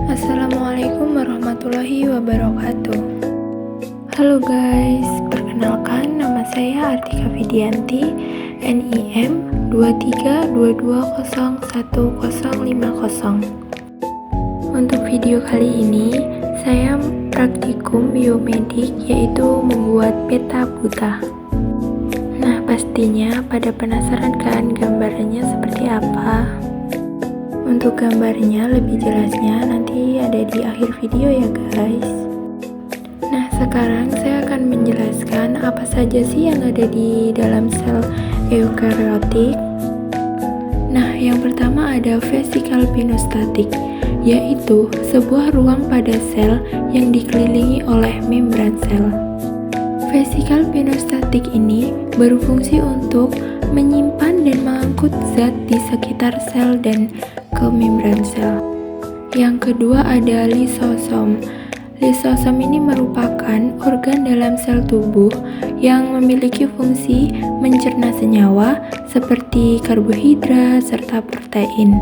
Assalamualaikum warahmatullahi wabarakatuh. Halo guys, perkenalkan nama saya Artika Vidianti, NIM 2322011050. Untuk video kali ini, saya praktikum biomedik yaitu membuat peta buta. Nah, pastinya pada penasaran kan gambarnya seperti apa? Untuk gambarnya lebih jelasnya nanti ada di akhir video ya guys. Nah, sekarang saya akan menjelaskan apa saja sih yang ada di dalam sel eukariotik. Nah, yang pertama ada vesikel pinostatik, yaitu sebuah ruang pada sel yang dikelilingi oleh membran sel. Vesikel pinostatik ini berfungsi untuk menyimpan dan mengangkut zat di sekitar sel dan ke membran sel. Yang kedua ada lisosom. Lisosom ini merupakan organ dalam sel tubuh yang memiliki fungsi mencerna senyawa seperti karbohidrat serta protein.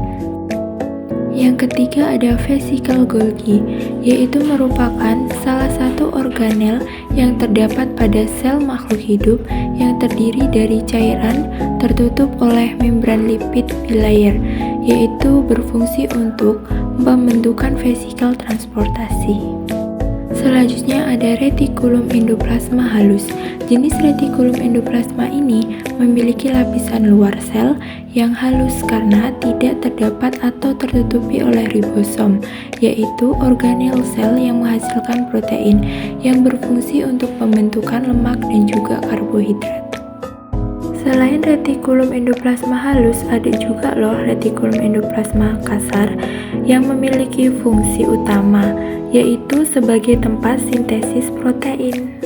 Yang ketiga ada vesikel Golgi, yaitu merupakan salah satu organel yang terdapat pada sel makhluk hidup yang terdiri dari cairan tertutup oleh membran lipid bilayer, yaitu berfungsi untuk pembentukan vesikel transportasi. Selanjutnya ada retikulum endoplasma halus. Jenis retikulum endoplasma ini memiliki lapisan luar sel yang halus karena tidak terdapat atau tertutupi oleh ribosom, yaitu organel sel yang menghasilkan protein yang berfungsi untuk pembentukan lemak dan juga karbohidrat. Selain retikulum endoplasma halus, ada juga loh retikulum endoplasma kasar yang memiliki fungsi utama, yaitu sebagai tempat sintesis protein.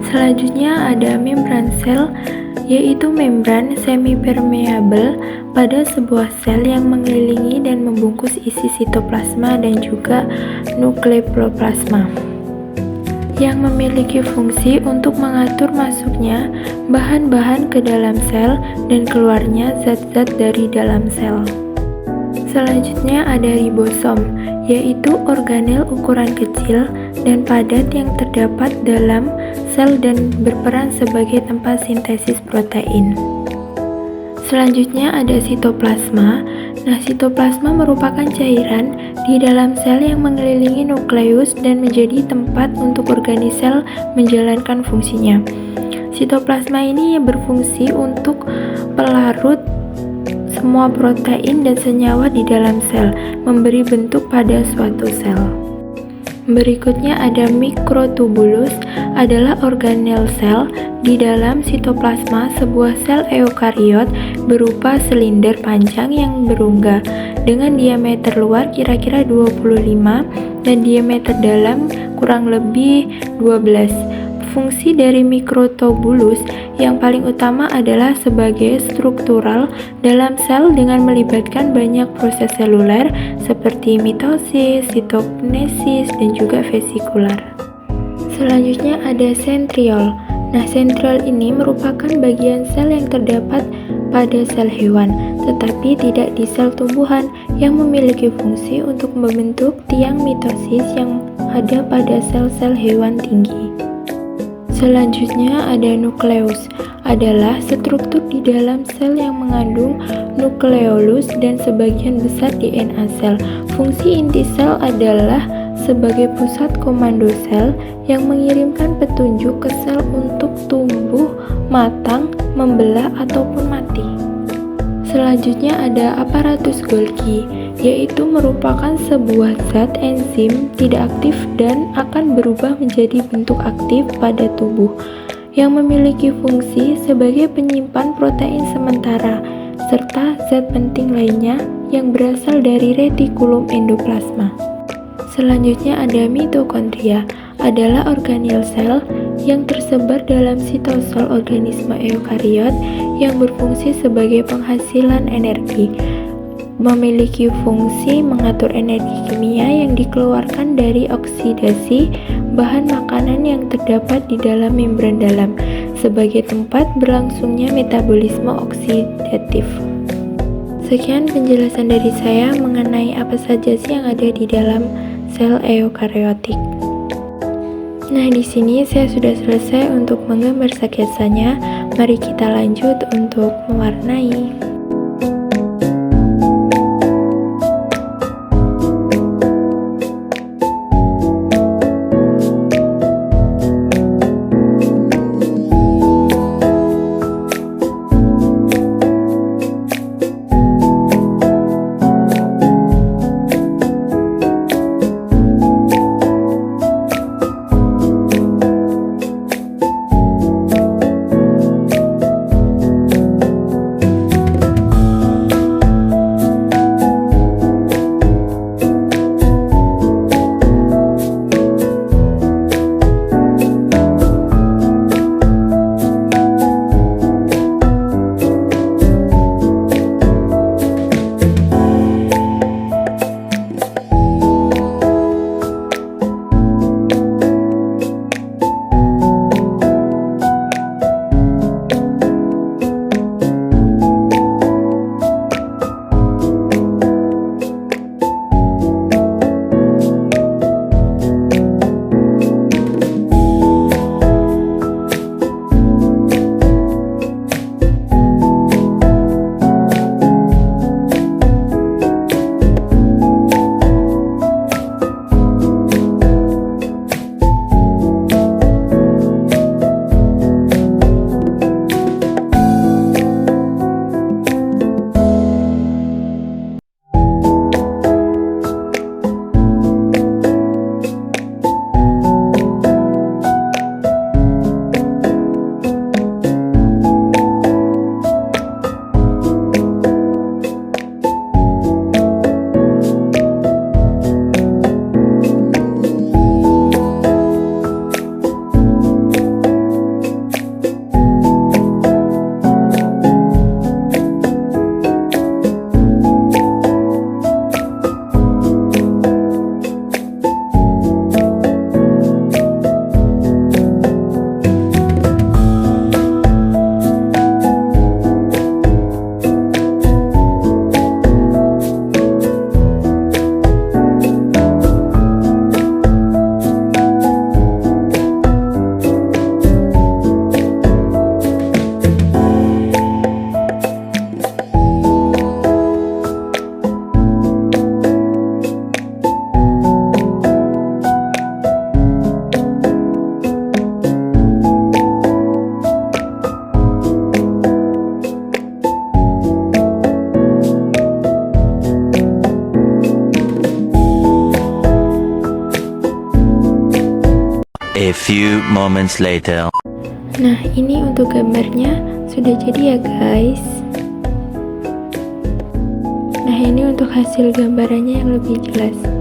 Selanjutnya ada membran sel, yaitu membran semipermeabel pada sebuah sel yang mengelilingi dan membungkus isi sitoplasma dan juga nukleoplasma, yang memiliki fungsi untuk mengatur masuknya bahan-bahan ke dalam sel dan keluarnya zat-zat dari dalam sel. Selanjutnya ada ribosom, yaitu organel ukuran kecil dan padat yang terdapat dalam sel dan berperan sebagai tempat sintesis protein. Selanjutnya ada sitoplasma. Nah, sitoplasma merupakan cairan di dalam sel yang mengelilingi nukleus dan menjadi tempat untuk organisel menjalankan fungsinya. Sitoplasma ini berfungsi untuk pelarut semua protein dan senyawa di dalam sel, memberi bentuk pada suatu sel. Berikutnya ada mikrotubulus, adalah organel sel di dalam sitoplasma sebuah sel eukariot berupa silinder panjang yang berungga dengan diameter luar kira-kira 25 dan diameter dalam kurang lebih 12. Fungsi dari mikrotubulus yang paling utama adalah sebagai struktural dalam sel dengan melibatkan banyak proses seluler seperti mitosis, sitokinesis, dan juga vesikular. Selanjutnya ada sentriol. Nah, sentriol ini merupakan bagian sel yang terdapat pada sel hewan, tetapi tidak di sel tumbuhan, yang memiliki fungsi untuk membentuk tiang mitosis yang ada pada sel-sel hewan tinggi. Selanjutnya ada nukleus, adalah struktur di dalam sel yang mengandung nukleolus dan sebagian besar DNA sel. Fungsi inti sel adalah sebagai pusat komando sel yang mengirimkan petunjuk ke sel untuk tumbuh, matang, membelah, ataupun mati. Selanjutnya ada aparatus Golgi, yaitu merupakan sebuah zat enzim tidak aktif dan akan berubah menjadi bentuk aktif pada tubuh, yang memiliki fungsi sebagai penyimpan protein sementara, serta zat penting lainnya yang berasal dari retikulum endoplasma. Selanjutnya ada mitokondria, adalah organel sel yang tersebar dalam sitosol organisme eukariot yang berfungsi sebagai penghasilan energi, memiliki fungsi mengatur energi kimia yang dikeluarkan dari oksidasi bahan makanan yang terdapat di dalam membran dalam, sebagai tempat berlangsungnya metabolisme oksidatif. Sekian penjelasan dari saya mengenai apa saja sih yang ada di dalam sel eukariotik. Nah, di sini saya sudah selesai untuk menggambar sketsanya. Mari kita lanjut untuk mewarnai. A few moments later. Nah, ini untuk gambarnya sudah jadi ya guys. Nah, ini untuk hasil gambarannya yang lebih jelas.